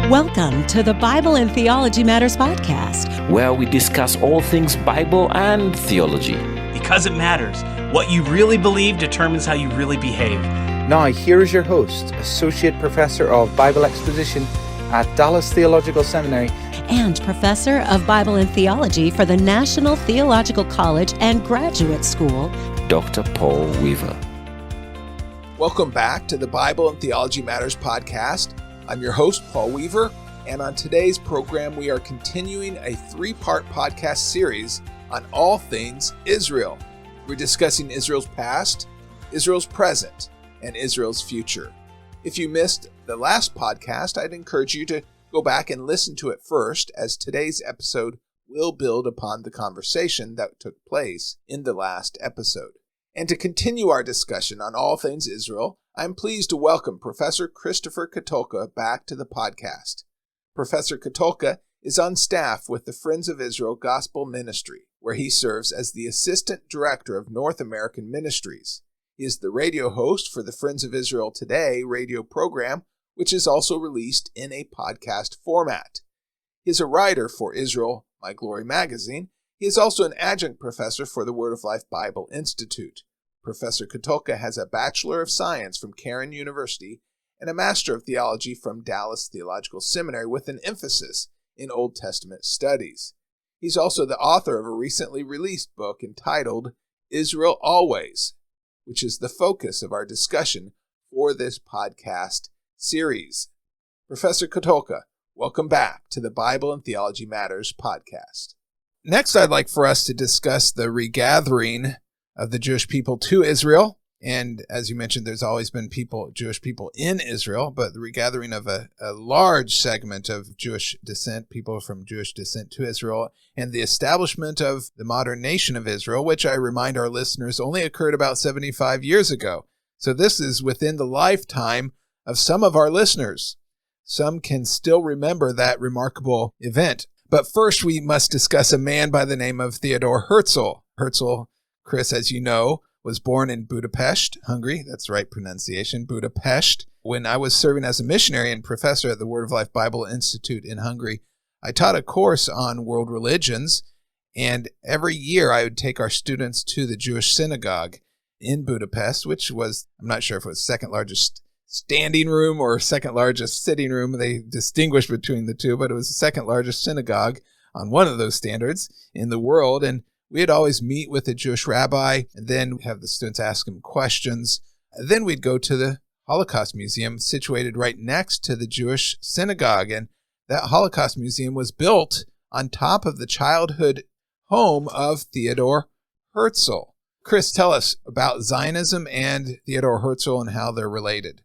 Welcome to the Bible and Theology Matters podcast, where we discuss all things Bible and theology. Because it matters. What you really believe determines how you really behave. Now, here is your host, Associate Professor of Bible Exposition at Dallas Theological Seminary and Professor of Bible and Theology for the National Theological College and Graduate School, Dr. Paul Weaver. Welcome back to the Bible and Theology Matters podcast. I'm your host, Paul Weaver, and on today's program, we are continuing a three-part podcast series on all things Israel. We're discussing Israel's past, Israel's present, and Israel's future. If you missed the last podcast, I'd encourage you to go back and listen to it first, as today's episode will build upon the conversation that took place in the last episode. And to continue our discussion on all things Israel, I'm pleased to welcome Professor Christopher Katulka back to the podcast. Professor Katulka is on staff with the Friends of Israel Gospel Ministry, where he serves as the Assistant Director of North American Ministries. He is the radio host for the Friends of Israel Today radio program, which is also released in a podcast format. He is a writer for Israel My Glory magazine. He is also an adjunct professor for the Word of Life Bible Institute. Professor Katulka has a Bachelor of Science from Cairn University and a Master of Theology from Dallas Theological Seminary with an emphasis in Old Testament studies. He's also the author of a recently released book entitled Israel Always, which is the focus of our discussion for this podcast series. Professor Katulka, welcome back to the Bible and Theology Matters podcast. Next, I'd like for us to discuss the regathering of the Jewish people to Israel. And as you mentioned, there's always been Jewish people in Israel, but the regathering of a large segment of Jewish descent, people from Jewish descent to Israel, and the establishment of the modern nation of Israel, which I remind our listeners only occurred about 75 years ago. So this is within the lifetime of some of our listeners. Some can still remember that remarkable event. But first, we must discuss a man by the name of Theodor Herzl. Herzl, Chris, as you know, was born in Budapest, Hungary. That's the right pronunciation, Budapest. When I was serving as a missionary and professor at the Word of Life Bible Institute in Hungary, I taught a course on world religions, and every year I would take our students to the Jewish synagogue in Budapest, which was, I'm not sure if it was second largest standing room or second largest sitting room. They distinguished between the two, but it was the second largest synagogue on one of those standards in the world. And we'd always meet with a Jewish rabbi and then have the students ask him questions. And then we'd go to the Holocaust Museum situated right next to the Jewish synagogue. And that Holocaust Museum was built on top of the childhood home of Theodor Herzl. Chris, tell us about Zionism and Theodor Herzl and how they're related.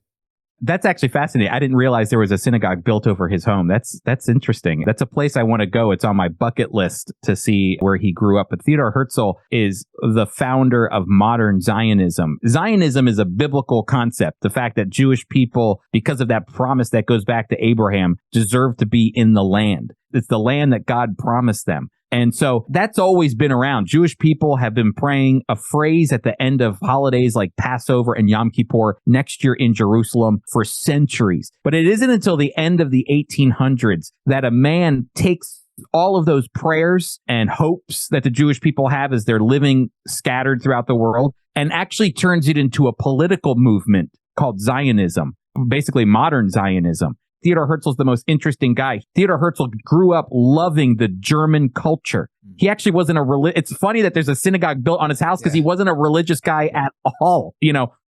That's actually fascinating. I didn't realize there was a synagogue built over his home. That's interesting. That's a place I want to go. It's on my bucket list to see where he grew up. But Theodor Herzl is the founder of modern Zionism. Zionism is a biblical concept. The fact that Jewish people, because of that promise that goes back to Abraham, deserve to be in the land. It's the land that God promised them. And so that's always been around. Jewish people have been praying a phrase at the end of holidays like Passover and Yom Kippur next year in Jerusalem for centuries. But it isn't until the end of the 1800s that a man takes all of those prayers and hopes that the Jewish people have as they're living scattered throughout the world and actually turns it into a political movement called Zionism, basically modern Zionism. Theodor Herzl's the most interesting guy. Theodor Herzl grew up loving the German culture. He actually wasn't it's funny that there's a synagogue built on his house because he wasn't a religious guy at all,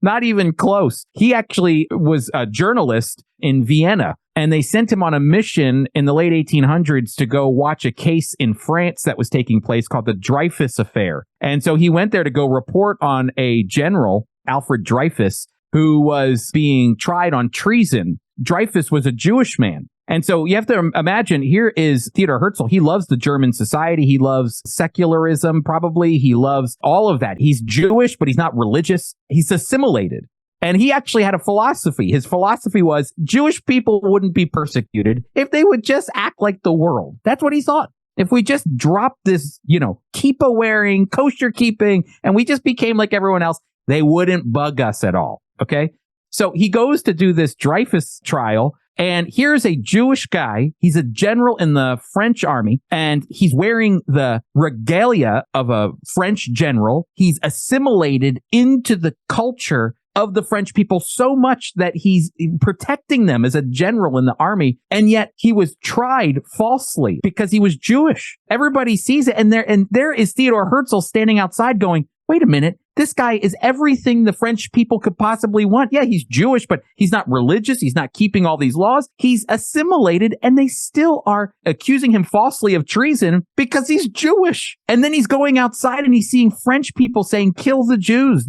not even close. He actually was a journalist in Vienna, and they sent him on a mission in the late 1800s to go watch a case in France that was taking place called the Dreyfus Affair. And so he went there to go report on a general, Alfred Dreyfus, who was being tried on treason. Dreyfus was a Jewish man. And so you have to imagine, here is Theodor Herzl. He loves the German society. He loves secularism, probably. He loves all of that. He's Jewish, but he's not religious. He's assimilated. And he actually had a philosophy. His philosophy was Jewish people wouldn't be persecuted if they would just act like the world. That's what he thought. If we just dropped this, kippah wearing, kosher keeping, and we just became like everyone else, they wouldn't bug us at all. Okay. So he goes to do this Dreyfus trial, And here's a Jewish guy. He's a general in the French army, and he's wearing the regalia of a French general. He's assimilated into the culture of the French people so much that he's protecting them as a general in the army. And yet he was tried falsely because he was Jewish. Everybody sees it. And there is Theodor Herzl standing outside going, wait a minute. This guy is everything the French people could possibly want. Yeah, he's Jewish, but he's not religious. He's not keeping all these laws. He's assimilated, and they still are accusing him falsely of treason because he's Jewish. And then he's going outside and he's seeing French people saying, kill the Jews,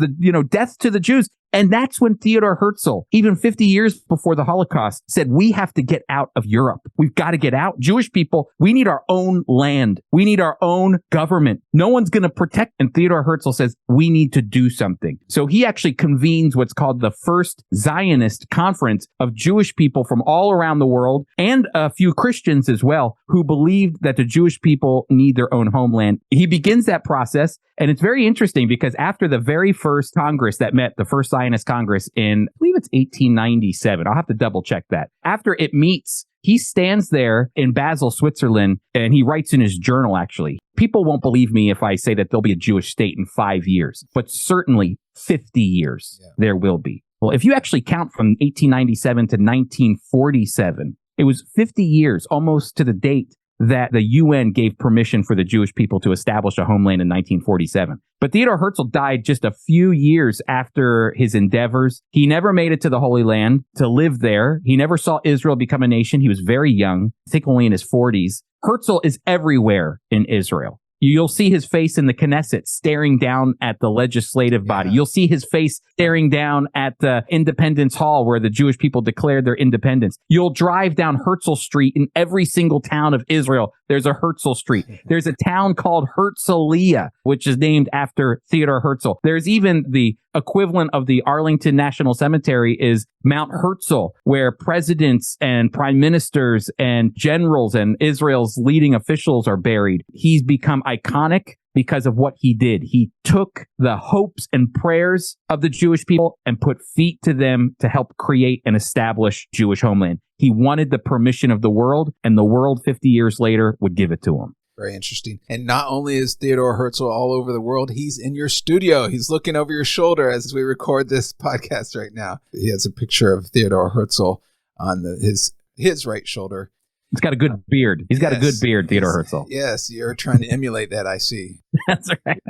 death to the Jews. And that's when Theodor Herzl, even 50 years before the Holocaust, said, we have to get out of Europe. We've got to get out. Jewish people, we need our own land. We need our own government. No one's going to protect. And Theodor Herzl says, we need to do something. So he actually convenes what's called the first Zionist conference of Jewish people from all around the world, and a few Christians as well, who believed that the Jewish people need their own homeland. He begins that process. And it's very interesting because after the very first Congress that met, the first Zionist Congress in, I believe it's 1897. I'll have to double check that. After it meets, he stands there in Basel, Switzerland, and he writes in his journal, actually, people won't believe me if I say that there'll be a Jewish state in 5 years, but certainly 50 years there will be. Well, if you actually count from 1897 to 1947, it was 50 years, almost to the date, that the UN gave permission for the Jewish people to establish a homeland in 1947. But Theodor Herzl died just a few years after his endeavors. He never made it to the Holy Land to live there. He never saw Israel become a nation. He was very young, I think only in his 40s. Herzl is everywhere in Israel. You'll see his face in the Knesset staring down at the legislative body. You'll see his face staring down at the Independence Hall where the Jewish people declared their independence. You'll drive down Herzl Street in every single town of Israel. There's a Herzl Street. There's a town called Herzliya, which is named after Theodor Herzl. There's even the equivalent of the Arlington National Cemetery is Mount Herzl, where presidents and prime ministers and generals and Israel's leading officials are buried. He's become iconic because of what he did. He took the hopes and prayers of the Jewish people and put feet to them to help create and establish Jewish homeland. He wanted the permission of the world, and the world 50 years later would give it to him. Very interesting. And not only is Theodor Herzl all over the world, he's in your studio. He's looking over your shoulder as we record this podcast right now. He has a picture of Theodor Herzl on his right shoulder. He's got a good beard. He's got a good beard, Theodor Herzl. Yes, you're trying to emulate that, I see. That's right.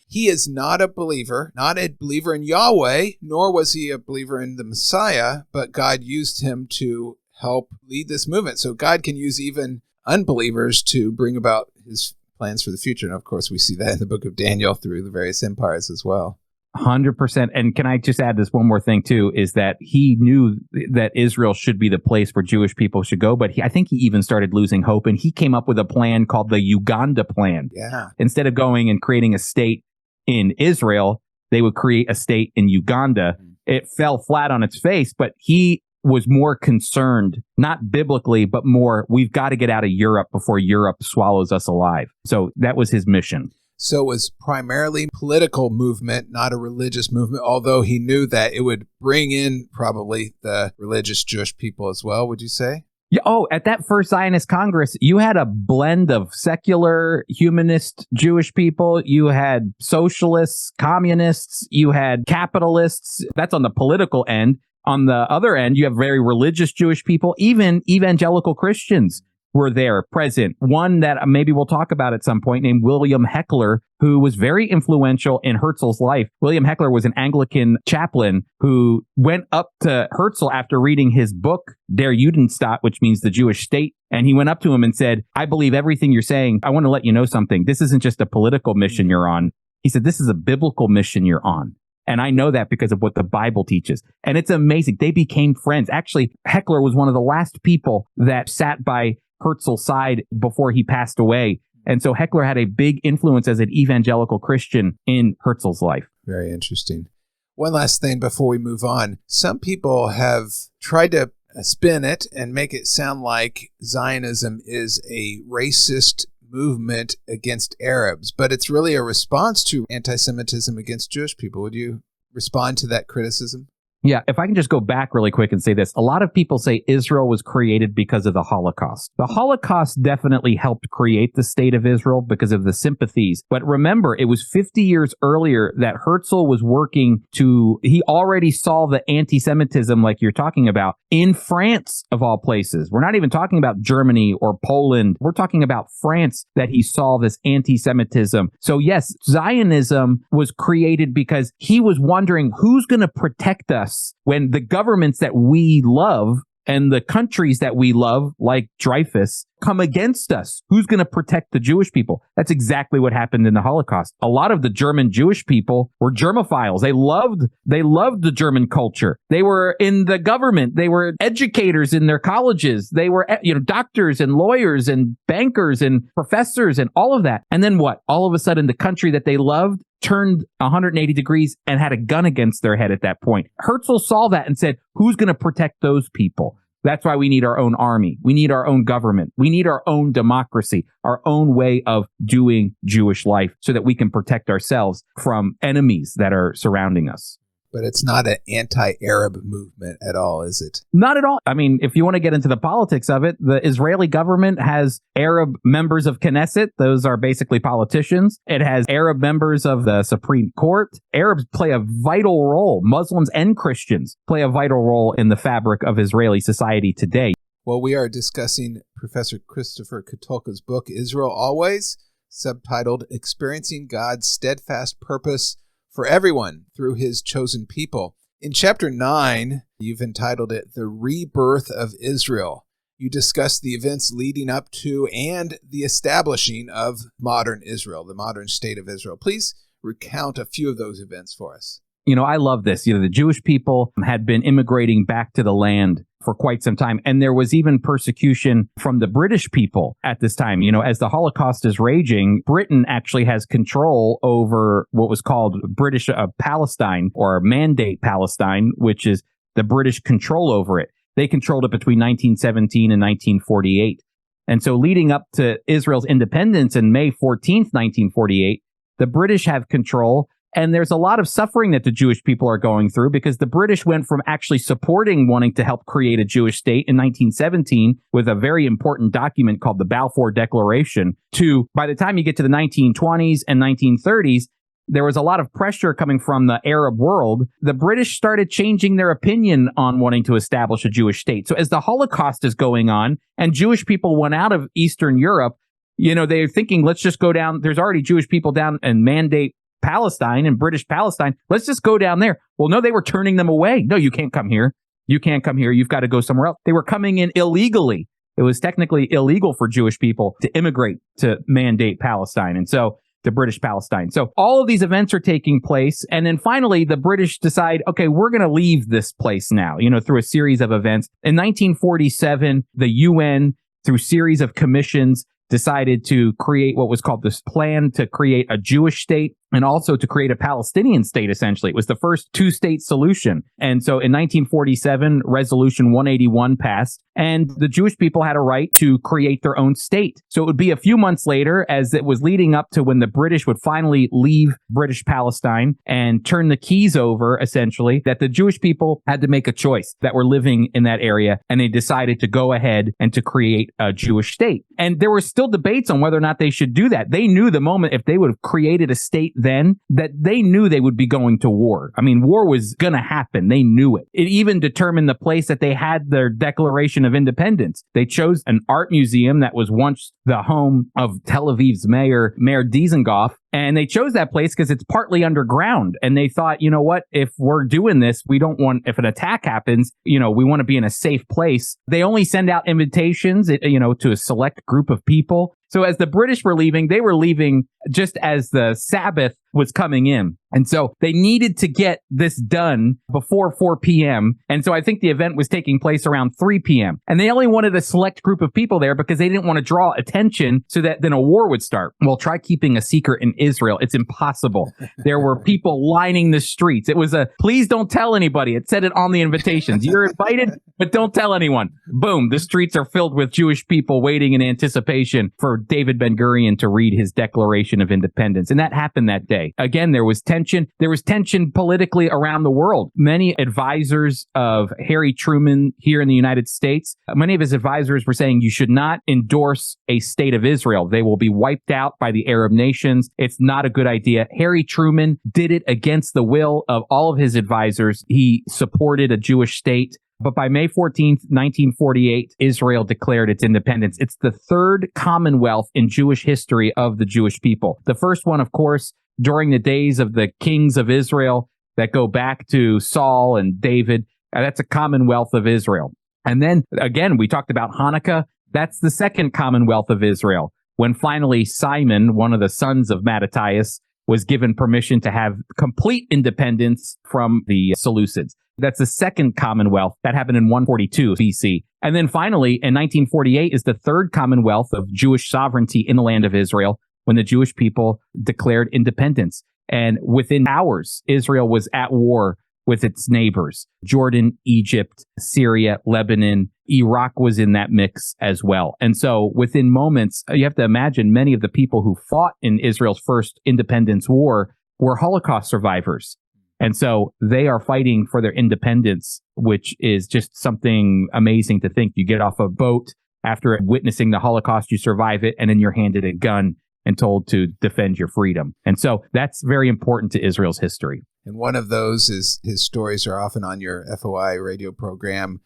He is not a believer in Yahweh, nor was he a believer in the Messiah, but God used him to help lead this movement. So God can use even unbelievers to bring about his plans for the future. And of course, we see that in the book of Daniel through the various empires as well. 100%. And can I just add this one more thing too, is that he knew that Israel should be the place where Jewish people should go. But I think he even started losing hope, and he came up with a plan called the Uganda plan. Yeah. Instead of going and creating a state in Israel, they would create a state in Uganda. It fell flat on its face, but he was more concerned, not biblically, but more, we've got to get out of Europe before Europe swallows us alive. So that was his mission. So it was primarily political movement, not a religious movement, although he knew that it would bring in probably the religious Jewish people as well, would you say? Yeah. Oh, at that first Zionist Congress, you had a blend of secular, humanist Jewish people. You had socialists, communists, you had capitalists. That's on the political end. On the other end, you have very religious Jewish people, even evangelical Christians were there present. One that maybe we'll talk about at some point named William Heckler, who was very influential in Herzl's life. William Heckler was an Anglican chaplain who went up to Herzl after reading his book, Der Judenstaat, which means the Jewish state. And he went up to him and said, I believe everything you're saying. I want to let you know something. This isn't just a political mission you're on. He said, this is a biblical mission you're on. And I know that because of what the Bible teaches. And it's amazing. They became friends. Actually, Heckler was one of the last people that sat by Herzl's side before he passed away. And so Heckler had a big influence as an evangelical Christian in Herzl's life. Very interesting. One last thing before we move on. Some people have tried to spin it and make it sound like Zionism is a racist movement against Arabs, but it's really a response to anti-Semitism against Jewish people. Would you respond to that criticism? Yeah, if I can just go back really quick and say this. A lot of people say Israel was created because of the Holocaust. The Holocaust definitely helped create the state of Israel because of the sympathies. But remember, it was 50 years earlier that Herzl was working he already saw the anti-Semitism like you're talking about in France, of all places. We're not even talking about Germany or Poland. We're talking about France, that he saw this anti-Semitism. So yes, Zionism was created because he was wondering who's going to protect us when the governments that we love and the countries that we love, like Dreyfus, come against us. Who's going to protect the Jewish people? That's exactly what happened in the Holocaust. A lot of the German Jewish people were Germophiles. They loved the German culture. They were in the government. They were educators in their colleges. They were, doctors and lawyers and bankers and professors and all of that. And then what? All of a sudden, the country that they loved turned 180 degrees and had a gun against their head at that point. Herzl saw that and said, who's going to protect those people? That's why we need our own army. We need our own government. We need our own democracy, our own way of doing Jewish life so that we can protect ourselves from enemies that are surrounding us. But it's not an anti-Arab movement at all, is it? Not at all. I mean, if you want to get into the politics of it, the Israeli government has Arab members of Knesset. Those are basically politicians. It has Arab members of the Supreme Court. Arabs play a vital role. Muslims and Christians play a vital role in the fabric of Israeli society today. Well, we are discussing Professor Christopher Katulka's book, Israel Always, subtitled Experiencing God's Steadfast Purpose for Everyone Through His Chosen People. In Chapter 9, you've entitled it The Rebirth of Israel. You discuss the events leading up to and the establishing of modern Israel, the modern state of Israel. Please recount a few of those events for us. I love this. The Jewish people had been immigrating back to the land for quite some time. And there was even persecution from the British people at this time. As the Holocaust is raging, Britain actually has control over what was called British Palestine, or Mandate Palestine, which is the British control over it. They controlled it between 1917 and 1948. And so leading up to Israel's independence in May 14th, 1948, the British have control. And there's a lot of suffering that the Jewish people are going through because the British went from actually supporting wanting to help create a Jewish state in 1917 with a very important document called the Balfour Declaration to, by the time you get to the 1920s and 1930s, there was a lot of pressure coming from the Arab world. The British started changing their opinion on wanting to establish a Jewish state. So as the Holocaust is going on and Jewish people went out of Eastern Europe, they're thinking, let's just go down. There's already Jewish people down and Mandate Palestine and British Palestine. Let's just go down there. Well, no, they were turning them away. No, you can't come here. You can't come here. You've got to go somewhere else. They were coming in illegally. It was technically illegal for Jewish people to immigrate to Mandate Palestine. And so to British Palestine. So all of these events are taking place. And then finally, the British decide, okay, we're going to leave this place now, through a series of events. In 1947, the UN, through series of commissions, decided to create what was called this plan to create a Jewish state and also to create a Palestinian state, essentially. It was the first two-state solution. And so in 1947, Resolution 181 passed, and the Jewish people had a right to create their own state. So it would be a few months later, as it was leading up to when the British would finally leave British Palestine and turn the keys over, essentially, that the Jewish people had to make a choice that were living in that area, and they decided to go ahead and to create a Jewish state. And there were still debates on whether or not they should do that. They knew the moment if they would have created a state then, that they knew they would be going to war. I mean, war was going to happen. They knew it. It even determined the place that they had their Declaration of Independence. They chose an art museum that was once the home of Tel Aviv's Mayor Dizengoff. And they chose that place because it's partly underground. And they thought, you know what, if we're doing this, we don't want, if an attack happens, we want to be in a safe place. They only send out invitations, to a select group of people. So as the British were leaving, they were leaving just as the Sabbath was coming in. And so they needed to get this done before 4 p.m. And so I think the event was taking place around 3 p.m. And they only wanted a select group of people there because they didn't want to draw attention so that then a war would start. Well, try keeping a secret in Israel. It's impossible. There were people lining the streets. It was please don't tell anybody. It said it on the invitations. You're invited, but don't tell anyone. Boom. The streets are filled with Jewish people waiting in anticipation for David Ben-Gurion to read his Declaration of Independence. And that happened that day. Again, there was tension. There was tension politically around the world. Many advisors of Harry Truman here in the United States, many of his advisors were saying you should not endorse a state of Israel. They will be wiped out by the Arab nations. It's not a good idea. Harry Truman did it against the will of all of his advisors. He supported a Jewish state. But by May 14th, 1948, Israel declared its independence. It's the third commonwealth in Jewish history of the Jewish people. The first one, of course, during the days of the kings of Israel that go back to Saul and David. That's a commonwealth of Israel. And then, again, we talked about Hanukkah. That's the second commonwealth of Israel. When finally Simon, one of the sons of Mattathias, was given permission to have complete independence from the Seleucids. That's the second commonwealth. That happened in 142 BC. And then finally, in 1948, is the third commonwealth of Jewish sovereignty in the land of Israel, when the Jewish people declared independence. And within hours, Israel was at war with its neighbors, Jordan, Egypt, Syria, Lebanon. Iraq was in that mix as well. And so within moments, you have to imagine many of the people who fought in Israel's first independence war were Holocaust survivors. And so they are fighting for their independence, which is just something amazing to think. You get off a boat after witnessing the Holocaust, you survive it, and then you're handed a gun and told to defend your freedom. And so that's very important to Israel's history. And one of those is, his stories are often on your FOI radio program.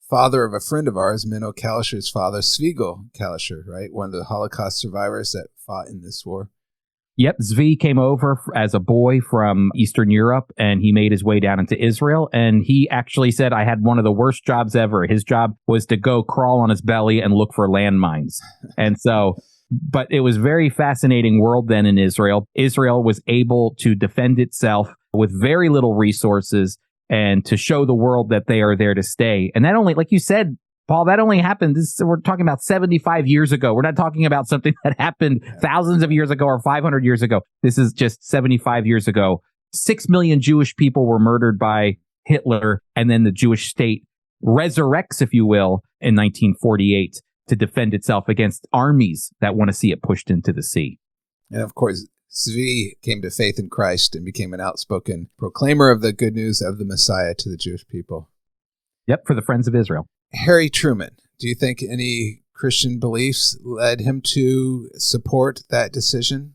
Father of a friend of ours, Menno Kalischer's father, Zvi Kalischer, right? One of the Holocaust survivors that fought in this war. Yep, Zvi came over as a boy from Eastern Europe, and he made his way down into Israel. And he actually said, I had one of the worst jobs ever. His job was to go crawl on his belly and look for landmines. And so, but it was very fascinating world then in Israel. Israel was able to defend itself with very little resources and to show the world that they are there to stay. And that only, like you said, Paul, that only happened, we're talking about 75 years ago. We're not talking about something that happened thousands of years ago or 500 years ago. This is just 75 years ago. 6 million Jewish people were murdered by Hitler, and then the Jewish state resurrects, if you will, in 1948 to defend itself against armies that want to see it pushed into the sea. And of course, Zvi came to faith in Christ and became an outspoken proclaimer of the good news of the Messiah to the Jewish people. Yep, for the Friends of Israel. Harry Truman, do you think any Christian beliefs led him to support that decision?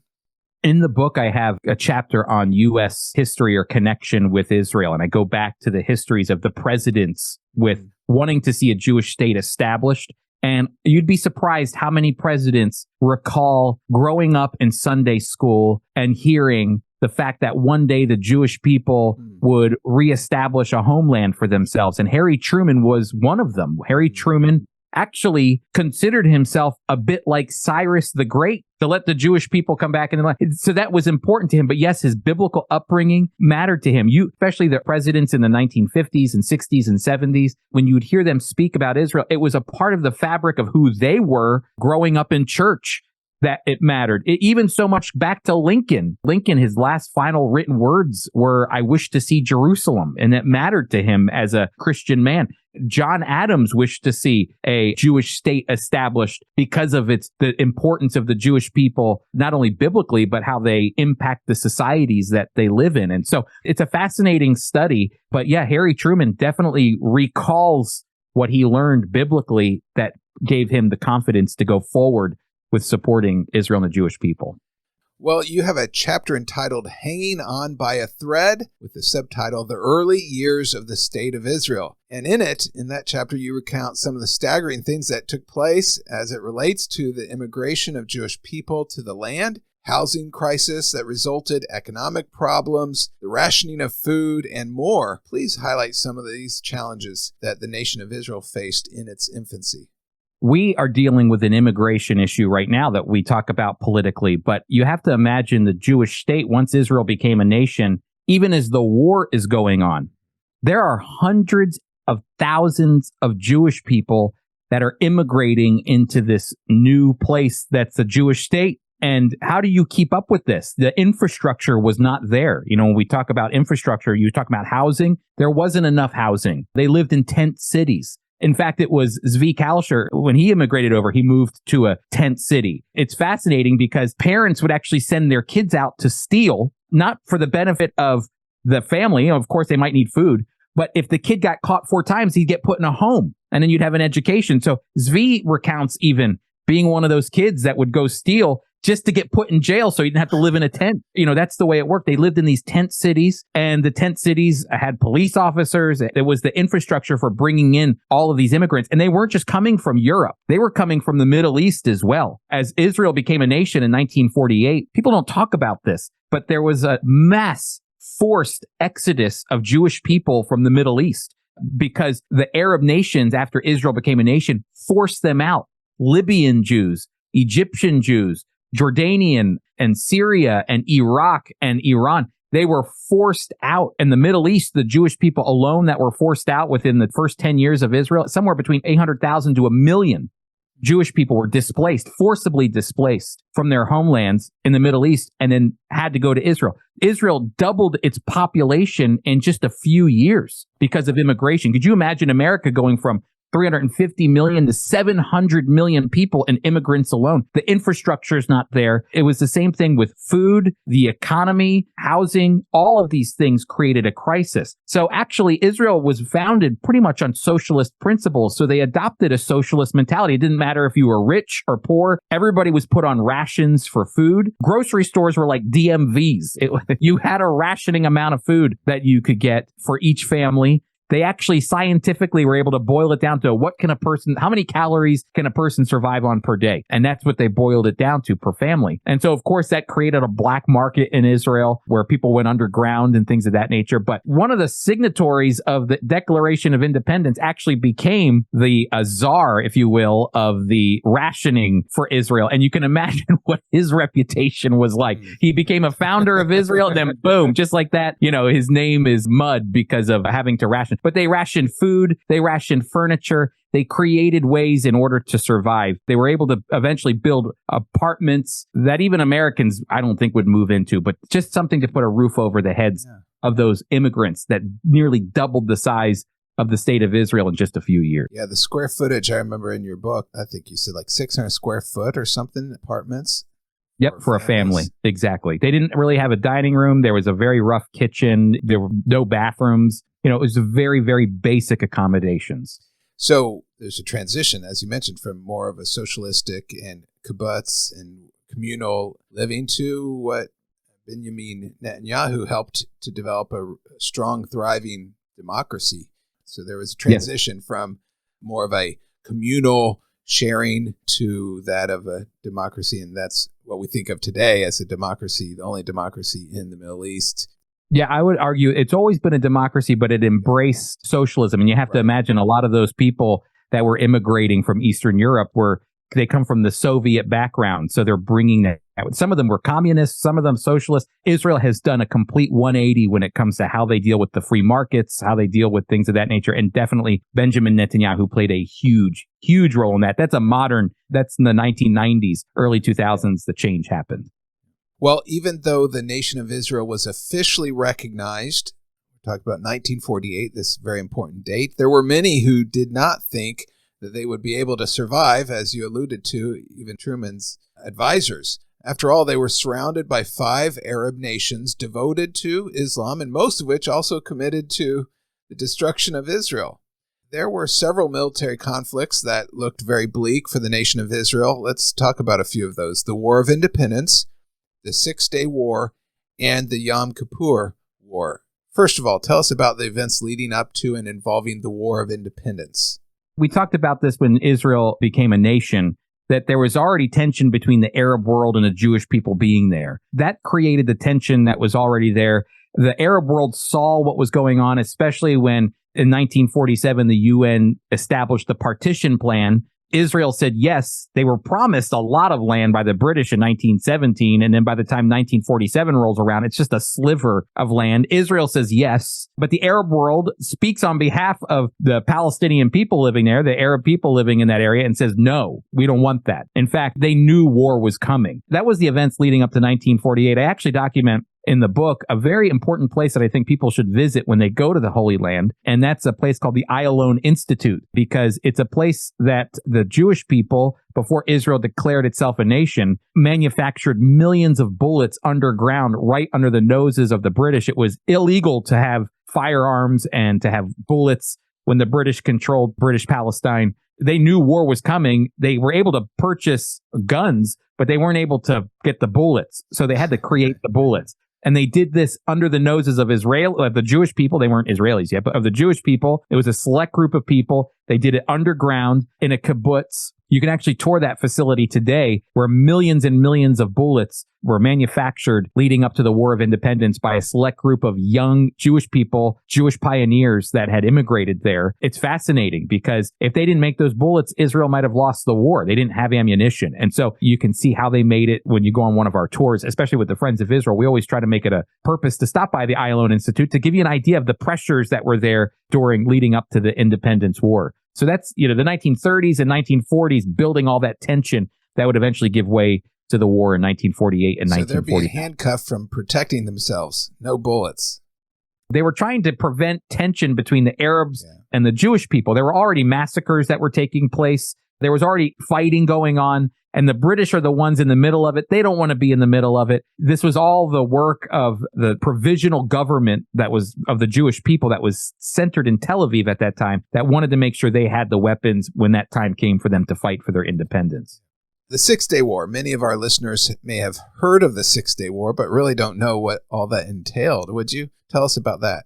In the book, I have a chapter on U.S. history or connection with Israel, and I go back to the histories of the presidents with wanting to see a Jewish state established. And you'd be surprised how many presidents recall growing up in Sunday school and hearing the fact that one day the Jewish people would reestablish a homeland for themselves. And Harry Truman was one of them. Harry Truman actually considered himself a bit like Cyrus the Great to let the Jewish people come back in the land. So that was important to him. But yes, his biblical upbringing mattered to him. Especially the presidents in the 1950s and 60s and 70s, when you would hear them speak about Israel, it was a part of the fabric of who they were growing up in church. That it mattered. Even so much back to Lincoln. Lincoln, his last final written words were, I wish to see Jerusalem. And it mattered to him as a Christian man. John Adams wished to see a Jewish state established because of the importance of the Jewish people, not only biblically, but how they impact the societies that they live in. And so it's a fascinating study. But yeah, Harry Truman definitely recalls what he learned biblically that gave him the confidence to go forward with supporting Israel and the Jewish people. Well, you have a chapter entitled Hanging On by a Thread with the subtitle The Early Years of the State of Israel. And in that chapter, you recount some of the staggering things that took place as it relates to the immigration of Jewish people to the land, housing crisis that resulted, economic problems, the rationing of food, and more. Please highlight some of these challenges that the nation of Israel faced in its infancy. We are dealing with an immigration issue right now that we talk about politically, but you have to imagine the Jewish state, once Israel became a nation, even as the war is going on, there are hundreds of thousands of Jewish people that are immigrating into this new place that's a Jewish state. And how do you keep up with this? The infrastructure was not there. When we talk about infrastructure, you talk about housing. There wasn't enough housing. They lived in tent cities. In fact, it was Zvi Cohen, when he immigrated over, he moved to a tent city. It's fascinating because parents would actually send their kids out to steal, not for the benefit of the family. Of course, they might need food. But if the kid got caught 4 times, he'd get put in a home and then you'd have an education. So Zvi recounts even being one of those kids that would go steal just to get put in jail so you didn't have to live in a tent. That's the way it worked. They lived in these tent cities, and the tent cities had police officers. It was the infrastructure for bringing in all of these immigrants. And they weren't just coming from Europe. They were coming from the Middle East as well. As Israel became a nation in 1948, people don't talk about this, but there was a mass forced exodus of Jewish people from the Middle East because the Arab nations, after Israel became a nation, forced them out. Libyan Jews, Egyptian Jews, Jordanian and Syria and Iraq and Iran, they were forced out. In the Middle East, the Jewish people alone that were forced out within the first 10 years of Israel, somewhere between 800,000 to 1 million Jewish people were displaced, forcibly displaced from their homelands in the Middle East, and then had to go to Israel. Israel doubled its population in just a few years because of immigration. Could you imagine America going from 350 million to 700 million people and immigrants alone? The infrastructure is not there. It was the same thing with food, the economy, housing. All of these things created a crisis. So actually, Israel was founded pretty much on socialist principles. So they adopted a socialist mentality. It didn't matter if you were rich or poor. Everybody was put on rations for food. Grocery stores were like DMVs. You had a rationing amount of food that you could get for each family. They actually scientifically were able to boil it down to how many calories can a person survive on per day? And that's what they boiled it down to per family. And so, of course, that created a black market in Israel where people went underground and things of that nature. But one of the signatories of the Declaration of Independence actually became the czar, if you will, of the rationing for Israel. And you can imagine what his reputation was like. He became a founder of Israel, and then boom, just like that, his name is mud because of having to ration. But they rationed food, they rationed furniture, they created ways in order to survive. They were able to eventually build apartments that even Americans, I don't think, would move into, but just something to put a roof over the heads of those immigrants that nearly doubled the size of the state of Israel in just a few years. Yeah, the square footage, I remember in your book, I think you said like 600 square foot or something, apartments. Yep, for a family. Exactly. They didn't really have a dining room. There was a very rough kitchen. There were no bathrooms. It was very, very basic accommodations. So there's a transition, as you mentioned, from more of a socialistic and kibbutz and communal living to what Benjamin Netanyahu helped to develop a strong, thriving democracy. So there was a transition from more of a communal sharing to that of a democracy, and that's what we think of today as a democracy, the only democracy in the Middle East. Yeah, I would argue it's always been a democracy, but it embraced socialism. And you have to imagine a lot of those people that were immigrating from Eastern Europe they come from the Soviet background. So they're bringing that. Some of them were communists, some of them socialists. Israel has done a complete 180 when it comes to how they deal with the free markets, how they deal with things of that nature. And definitely Benjamin Netanyahu played a huge, huge role in that. That's in the 1990s, early 2000s, the change happened. Well, even though the nation of Israel was officially recognized, we talked about 1948, this very important date, there were many who did not think that they would be able to survive, as you alluded to, even Truman's advisors. After all, they were surrounded by 5 Arab nations devoted to Islam, and most of which also committed to the destruction of Israel. There were several military conflicts that looked very bleak for the nation of Israel. Let's talk about a few of those. The War of Independence, the Six-Day War, and the Yom Kippur War. First of all, tell us about the events leading up to and involving the War of Independence. We talked about this when Israel became a nation, that there was already tension between the Arab world and the Jewish people being there. That created the tension that was already there. The Arab world saw what was going on, especially when in 1947, the UN established the partition plan Israel said yes. They were promised a lot of land by the British in 1917. And then by the time 1947 rolls around, it's just a sliver of land. Israel says yes. But the Arab world speaks on behalf of the Palestinian people living there, the Arab people living in that area, and says, no, we don't want that. In fact, they knew war was coming. That was the events leading up to 1948. I actually document in the book a very important place that I think people should visit when they go to the Holy Land. And that's a place called the Ayalon Institute, because it's a place that the Jewish people, before Israel declared itself a nation, manufactured millions of bullets underground right under the noses of the British. It was illegal to have firearms and to have bullets when the British controlled British Palestine. They knew war was coming. They were able to purchase guns, but they weren't able to get the bullets. So they had to create the bullets. And they did this under the noses of the Jewish people. They weren't Israelis yet, but of the Jewish people. It was a select group of people. They did it underground in a kibbutz. You can actually tour that facility today, where millions and millions of bullets were manufactured leading up to the War of Independence by a select group of young Jewish people, Jewish pioneers that had immigrated there. It's fascinating because if they didn't make those bullets, Israel might have lost the war. They didn't have ammunition. And so you can see how they made it when you go on one of our tours, especially with the Friends of Israel. We always try to make it a purpose to stop by the Ayalon Institute to give you an idea of the pressures that were there leading up to the Independence War. So that's, the 1930s and 1940s building all that tension that would eventually give way to the war in 1948 and 1940. So they're being handcuffed from protecting themselves. No bullets. They were trying to prevent tension between the Arabs and the Jewish people. There were already massacres that were taking place. There was already fighting going on. And the British are the ones in the middle of it. They don't want to be in the middle of it. This was all the work of the provisional government that was of the Jewish people that was centered in Tel Aviv at that time, that wanted to make sure they had the weapons when that time came for them to fight for their independence. The Six-Day War. Many of our listeners may have heard of the Six-Day War, but really don't know what all that entailed. Would you tell us about that?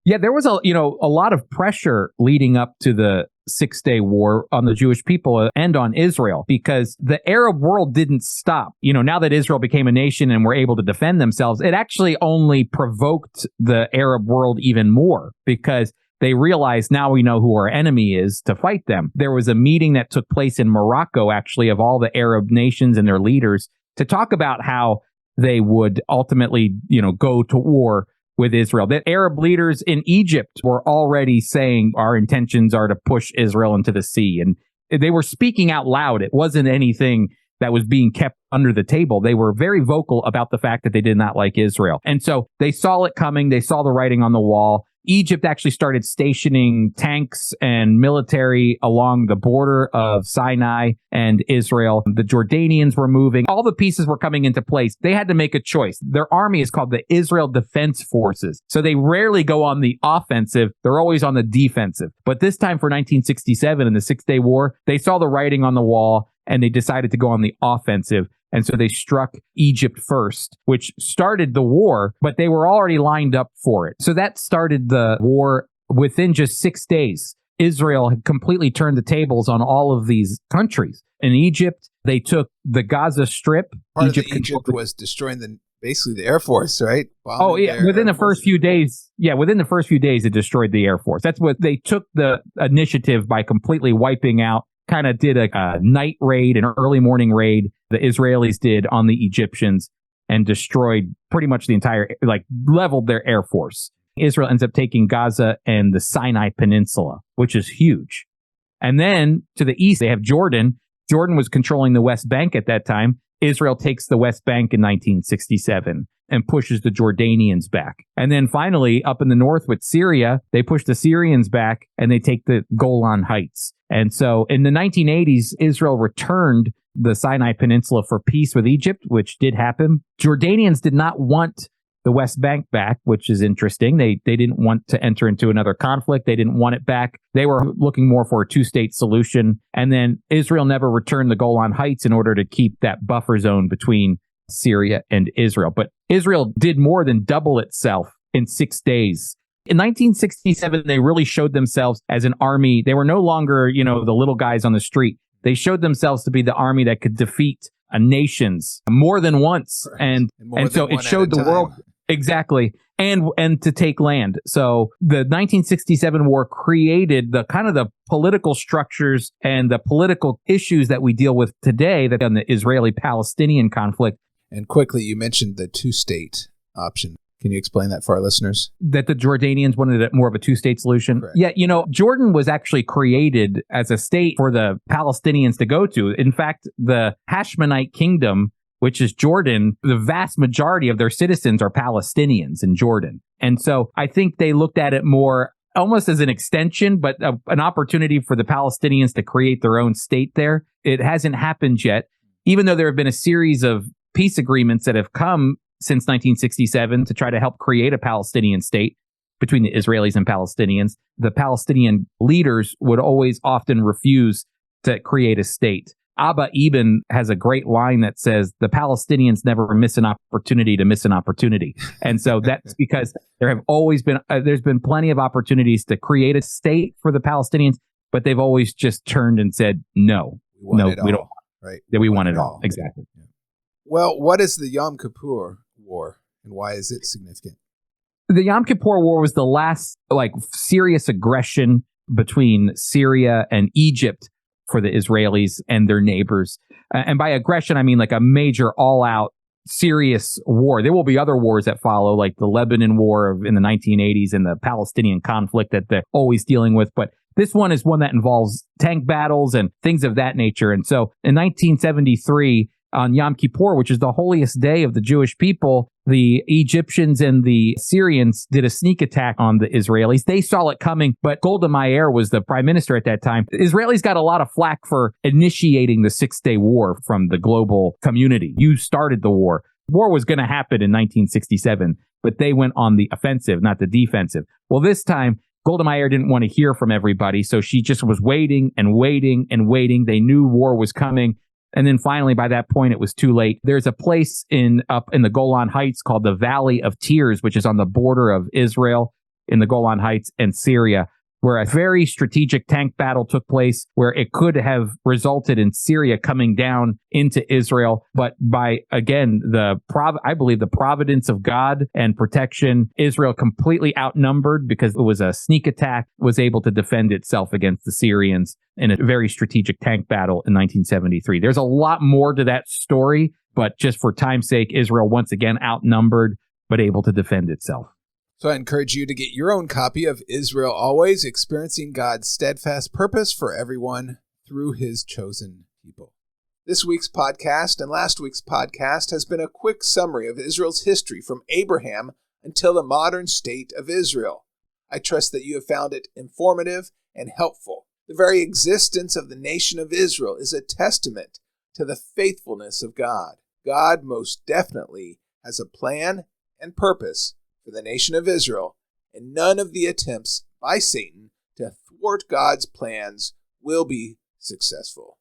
Yeah, there was a lot of pressure leading up to the Six-Day War on the Jewish people and on Israel, because the Arab world didn't stop. Now that Israel became a nation and were able to defend themselves, it actually only provoked the Arab world even more, because they realized, now we know who our enemy is, to fight them. There was a meeting that took place in Morocco, actually, of all the Arab nations and their leaders to talk about how they would ultimately, go to war with Israel. The Arab leaders in Egypt were already saying our intentions are to push Israel into the sea. And they were speaking out loud. It wasn't anything that was being kept under the table. They were very vocal about the fact that they did not like Israel. And so they saw it coming. They saw the writing on the wall. Egypt actually started stationing tanks and military along the border of Sinai and Israel. The Jordanians were moving. All the pieces were coming into place. They had to make a choice. Their army is called the Israel Defense Forces. So they rarely go on the offensive. They're always on the defensive. But this time for 1967 in the Six-Day War, they saw the writing on the wall and they decided to go on the offensive. And so they struck Egypt first, which started the war, but they were already lined up for it. So that started the war within just 6 days. Israel had completely turned the tables on all of these countries. In Egypt, they took the Gaza Strip. Part of Egypt was destroying basically the Air Force, right? Bombing within the first few days. Yeah, within the first few days, it destroyed the Air Force. That's what they took the initiative by completely wiping out. Kind of did a night raid, an early morning raid. The Israelis did on the Egyptians and destroyed pretty much the entire, leveled their Air Force. Israel ends up taking Gaza and the Sinai Peninsula, which is huge. And then to the east, they have Jordan. Jordan was controlling the West Bank at that time. Israel takes the West Bank in 1967 and pushes the Jordanians back. And then finally, up in the north with Syria, they push the Syrians back and they take the Golan Heights. And so in the 1980s, Israel returned the Sinai Peninsula for peace with Egypt, which did happen. Jordanians did not want the West Bank back, which is interesting. They didn't want to enter into another conflict. They didn't want it back. They were looking more for a two-state solution. And then Israel never returned the Golan Heights in order to keep that buffer zone between Syria and Israel. But Israel did more than double itself in 6 days. In 1967, they really showed themselves as an army. They were no longer, the little guys on the street. They showed themselves to be the army that could defeat nations more than once. Right. And so it showed the world. Exactly. And to take land. So the 1967 war created the kind of the political structures and the political issues that we deal with today, that on the Israeli-Palestinian conflict. And quickly, you mentioned the two-state option. Can you explain that for our listeners? That the Jordanians wanted more of a two-state solution. Correct. Yeah, Jordan was actually created as a state for the Palestinians to go to. In fact, the Hashmonite kingdom, which is Jordan, the vast majority of their citizens are Palestinians in Jordan. And so I think they looked at it more almost as an extension, but an opportunity for the Palestinians to create their own state there. It hasn't happened yet, even though there have been a series of peace agreements that have come since 1967 to try to help create a Palestinian state between the Israelis and Palestinians. The Palestinian leaders would always often refuse to create a state. Abba Eban has a great line that says, the Palestinians never miss an opportunity to miss an opportunity. And so that's because there have always been, there's been plenty of opportunities to create a state for the Palestinians, but they've always just turned and said, no, we don't want it. Right. Yeah, we want it all. Exactly. Yeah. Well, what is the Yom Kippur War and why is it significant? The Yom Kippur War was the last serious aggression between Syria and Egypt for the Israelis and their neighbors. And by aggression, I mean like a major all-out serious war. There will be other wars that follow, like the Lebanon War in the 1980s and the Palestinian conflict that they're always dealing with. But this one is one that involves tank battles and things of that nature. And so in 1973, on Yom Kippur, which is the holiest day of the Jewish people, the Egyptians and the Syrians did a sneak attack on the Israelis. They saw it coming, but Golda Meir was the prime minister at that time. The Israelis got a lot of flack for initiating the Six-Day War from the global community. You started the war. War was going to happen in 1967, but they went on the offensive, not the defensive. Well, this time, Golda Meir didn't want to hear from everybody, so she just was waiting and waiting and waiting. They knew war was coming. And then finally, by that point, it was too late. There's a place up in the Golan Heights called the Valley of Tears, which is on the border of Israel in the Golan Heights and Syria, where a very strategic tank battle took place where it could have resulted in Syria coming down into Israel. But by, again, I believe the providence of God and protection, Israel completely outnumbered because it was a sneak attack, was able to defend itself against the Syrians in a very strategic tank battle in 1973. There's a lot more to that story, but just for time's sake, Israel once again outnumbered, but able to defend itself. So I encourage you to get your own copy of Israel Always, Experiencing God's Steadfast Purpose for Everyone Through His Chosen People. This week's podcast and last week's podcast has been a quick summary of Israel's history from Abraham until the modern state of Israel. I trust that you have found it informative and helpful. The very existence of the nation of Israel is a testament to the faithfulness of God. God most definitely has a plan and purpose for the nation of Israel, and none of the attempts by Satan to thwart God's plans will be successful.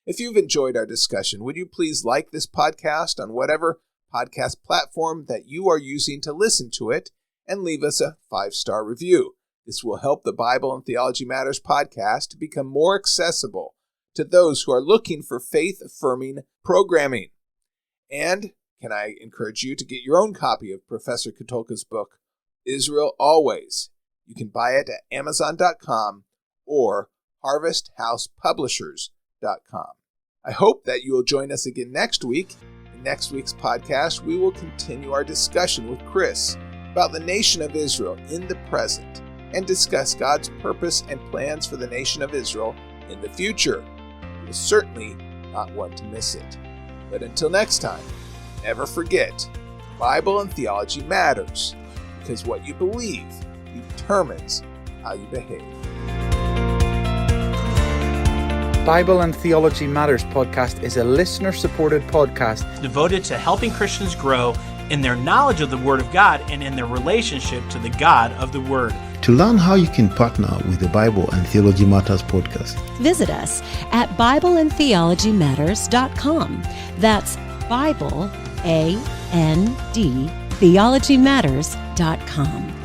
If you've enjoyed our discussion, would you please like this podcast on whatever podcast platform that you are using to listen to it and leave us a 5-star review. This will help the Bible and Theology Matters podcast to become more accessible to those who are looking for faith-affirming programming. And can I encourage you to get your own copy of Professor Katulka's book, Israel Always? You can buy it at Amazon.com or HarvestHousePublishers.com. I hope that you will join us again next week. In next week's podcast, we will continue our discussion with Chris about the nation of Israel in the present and discuss God's purpose and plans for the nation of Israel in the future. You will certainly not want to miss it. But until next time, never forget, Bible and theology matters because what you believe determines how you behave. Bible and Theology Matters podcast is a listener-supported podcast devoted to helping Christians grow in their knowledge of the Word of God and in their relationship to the God of the Word. To learn how you can partner with the Bible and Theology Matters podcast, visit us at BibleandTheologyMatters.com. That's Bible, A-N-D, TheologyMatters.com.